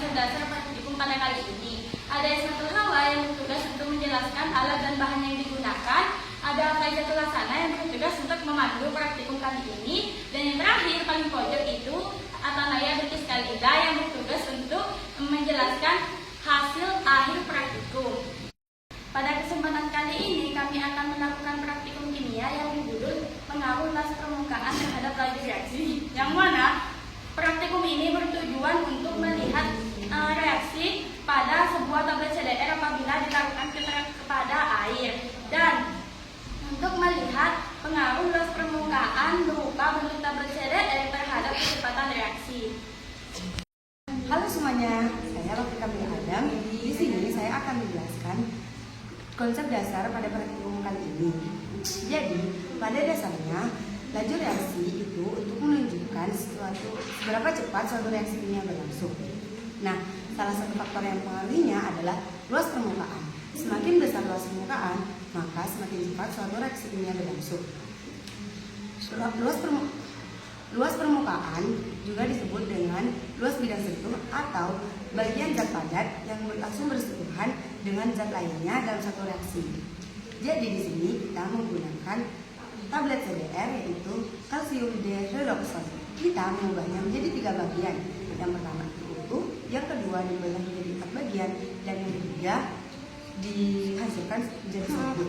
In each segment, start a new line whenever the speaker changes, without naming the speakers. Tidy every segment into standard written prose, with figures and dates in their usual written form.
konsep dasar praktikum pada kali ini. Ada Ismatul Hawa yang bertugas untuk menjelaskan alat dan bahan yang digunakan. Ada Faizatul Hasanah yang bertugas untuk memandu praktikum kali ini. Dan yang terakhir paling pojok itu Atanaya Bilkis Kalida yang bertugas untuk menjelaskan hasil akhir praktikum. Pada kesempatan kali ini kami akan melakukan praktikum kimia yang berjudul Pengaruh las permukaan terhadap laju reaksi. Yang mana praktikum ini bertujuan untuk melihat reaksi pada sebuah tablet CDR apabila dilakukan kepada air, dan untuk melihat pengaruh las permukaan berupa bentuk tablet CDR terhadap kecepatan reaksi.
Halo semuanya, saya Raffi Kamil Adam. Di sini saya akan menjelaskan konsep dasar pada praktikum kali ini. Jadi, pada dasarnya laju reaksi itu untuk menunjukkan seberapa cepat suatu reaksi kimia berlangsung. Nah, salah satu faktor yang mempengaruhinya adalah luas permukaan. Semakin besar luas permukaan, maka semakin cepat suatu reaksi kimia berlangsung. Luas permukaan juga disebut dengan luas bidang sentuh atau bagian zat padat yang langsung bersentuhan dengan zat lainnya dalam satu reaksi. Jadi di sini kita menggunakan tablet CDR yaitu kalsium dihidroksida. Kita mengubahnya menjadi 3 bagian. Yang pertama itu utuh, yang kedua dibelah menjadi 4 bagian, dan yang ketiga dihasilkan menjadi satu.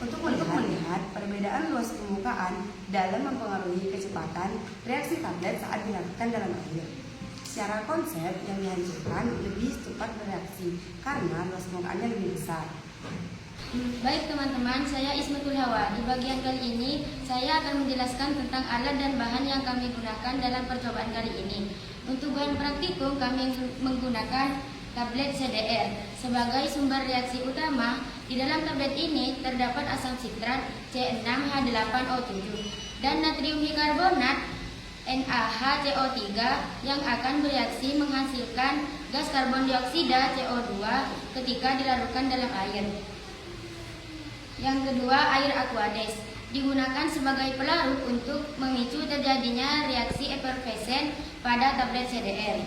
Untuk melihat perbedaan luas permukaan dalam mempengaruhi kecepatan reaksi tablet saat dilakukan dalam air. Secara konsep yang dihancurkan lebih cepat bereaksi karena luas permukaannya lebih besar.
Baik teman-teman, saya Ismatul Hawa. Di bagian kali ini saya akan menjelaskan tentang alat dan bahan yang kami gunakan dalam percobaan kali ini. Untuk bahan praktikum kami menggunakan tablet CDR sebagai sumber reaksi utama. Di dalam tablet ini terdapat asam sitrat C6H8O7 dan natrium bikarbonat NaHCO3 yang akan bereaksi menghasilkan gas karbon dioksida CO2 ketika dilarutkan dalam air. Yang kedua, air aqueous digunakan sebagai pelarut untuk memicu terjadinya reaksi efervesen pada tablet CDR.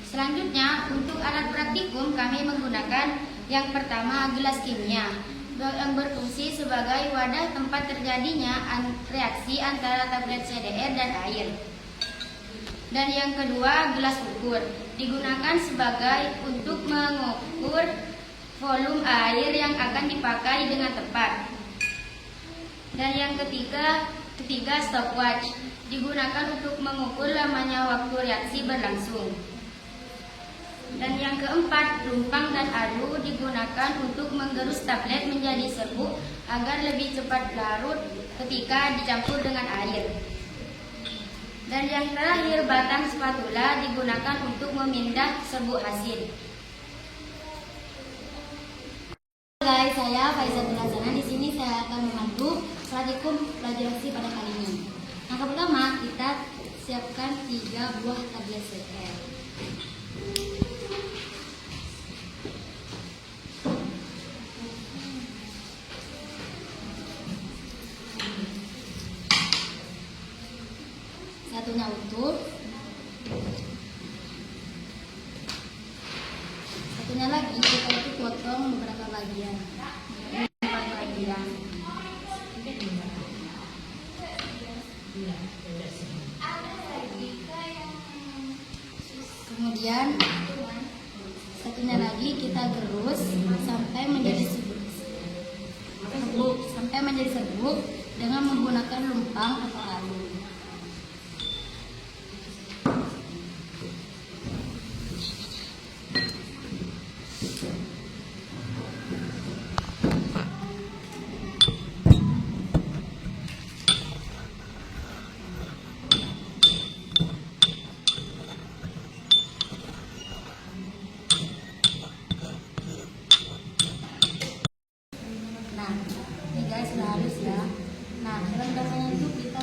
Selanjutnya, untuk alat praktikum kami menggunakan yang pertama gelas kimia yang berfungsi sebagai wadah tempat terjadinya reaksi antara tablet CDR dan air. Dan yang kedua, gelas ukur digunakan sebagai untuk mengukur volume air yang akan dipakai dengan tepat. Dan yang ketiga stopwatch digunakan untuk mengukur lamanya waktu reaksi berlangsung. Dan yang keempat, lumpang dan adu digunakan untuk menggerus tablet menjadi serbuk agar lebih cepat larut ketika dicampur dengan air. Dan yang terakhir, batang spatula digunakan untuk memindah serbuk hasil.
Guys, saya Faizatul Hasanah. Di sini saya akan memandu praktikum reaksi pada kali ini. Yang pertama, kita siapkan 3 buah tablet CDR. Satunya utuh, satunya lagi kita itu potong beberapa bagian. Kemudian satunya lagi kita gerus sampai menjadi serbuk dengan menggunakan lumpang atau alu. Nah, ini guys sudah halus ya. Nah, dalam dasarnya itu kita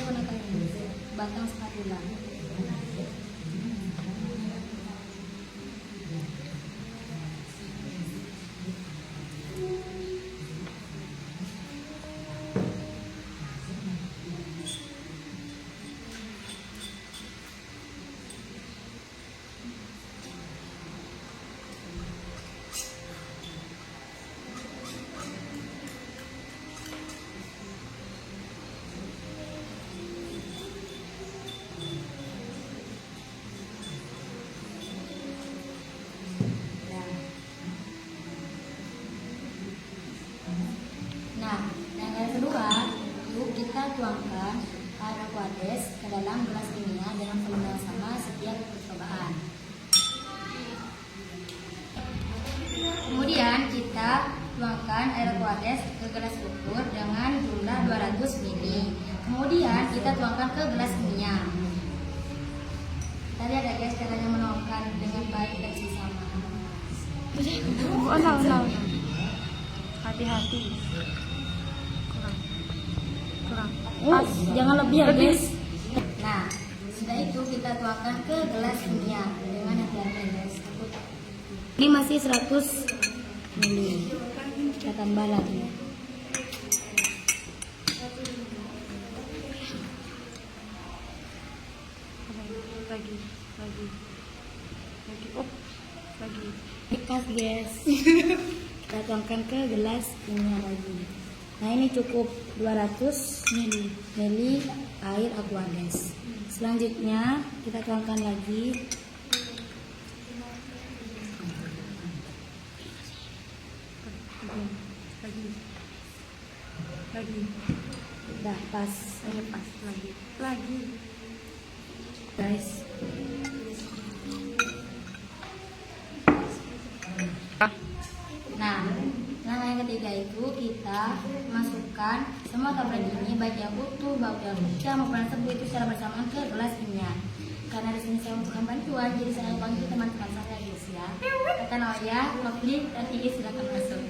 aquades ke gelas ukur dengan jumlah 200 ml. Kemudian kita tuangkan ke gelas kimia. Tadi ada guys caranya menuangkan dengan baik dan sesama.
Oh, no. Hati-hati. Kurang.
Jangan lebih ya guys.
Nah, sudah itu kita tuangkan ke gelas kimia dengan hati-hati guys.
Ini masih 100 ml. Kita tambah lagi.
Lagi. Oh, lagi.
Ikas guys. Kita tuangkan ke gelas kimia lagi. Nah ini cukup 200 ml air aquades. Selanjutnya kita tuangkan lagi
Lagi.
udah pas
Lagi.
guys.
Nah, langkah yang ketiga itu kita masukkan semua tablet ini baik yang utuh, baik yang pecah maupun yang tebu itu secara bersamaan ke gelas kimia. Karena di sini saya membutuhkan bantuan, jadi saya panggil teman-teman saya guys ya. Kata Noya, Lovely, dan Iis silakan masuk.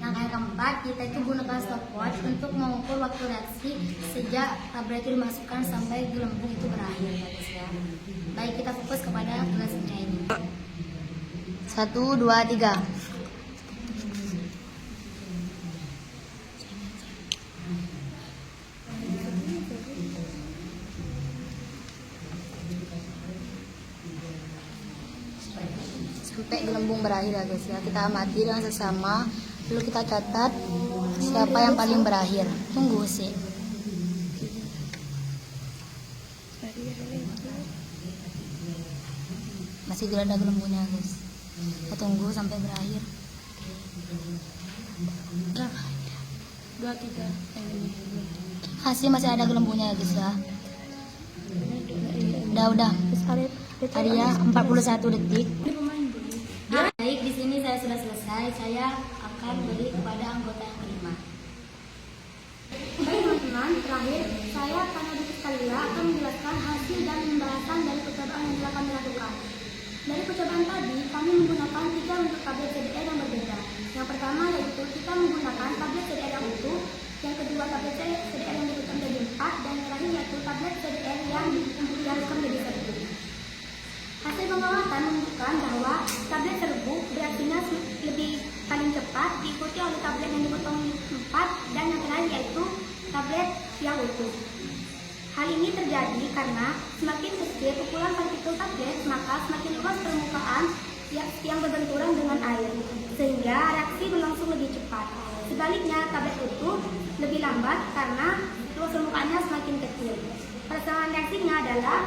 Langkah yang keempat, kita itu gunakan stopwatch untuk mengukur waktu reaksi sejak tablet itu dimasukkan sampai gelembung itu berakhir ya guys ya. Baik, kita fokus kepada gelas kimia ini. 1, 2, 3. Sampai gelembung berakhir ya guys ya. Kita amati dengan sesama, lalu kita catat siapa yang paling berakhir. Tunggu sih. Masih tidak ada gelembungnya guys. Kita tunggu sampai berakhir.
2, 3.
Hasil masih ada gelembungnya ya guys ya. Udah. Tadi ya 41 detik. Baik, di sini saya sudah selesai. Saya akan beri kepada anggota yang kelima.
Baik teman-teman, terakhir saya Tanya Dukis Kalila akan menjelaskan hasil dan pembahasan dari percobaan yang telah kami lakukan. Dari percobaan tadi, kami menggunakan 3 bentuk tablet CDR yang berbeda. Yang pertama yaitu kita menggunakan tablet CDR yang utuh, yang kedua tablet CDR yang dibutuhkan menjadi 4, dan yang terakhir yaitu tablet CDR yang diharuskan menjadi 1. Hasil pengamatan menunjukkan bahwa tablet serbuk bereaksinya lebih paling cepat, diikuti oleh tablet yang dipotong 4, dan yang terakhir yaitu tablet yang utuh. Hal ini terjadi karena semakin kecil pukulan partikel tablet, maka semakin luas permukaan yang berbenturan dengan air, sehingga reaksi berlangsung lebih cepat. Sebaliknya, tablet utuh lebih lambat karena luas permukaannya semakin kecil. Persamaan reaksinya adalah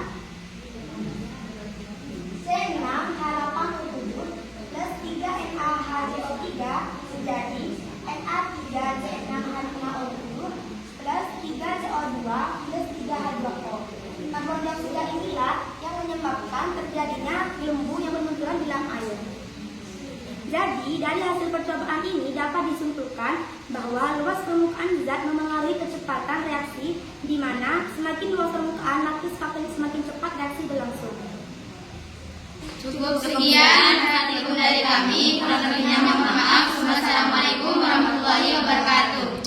C6H8O7 plus 3NaHCO3 menjadi Na3C6H5O7 plus 3CO2 plus 3H2O. Karbon dioksida inilah yang menyebabkan terjadinya gelembung yang berbenturan di dalam air. Jadi, dari hasil percobaan ini dapat disimpulkan bahwa luas permukaan zat memengaruhi kecepatan reaksi, di mana semakin luas permukaan maka semakin cepat reaksi berlangsung.
Cukup sekian praktikum dari kami. Kurang lebihnya mohon maaf. Wassalamualaikum warahmatullahi wabarakatuh.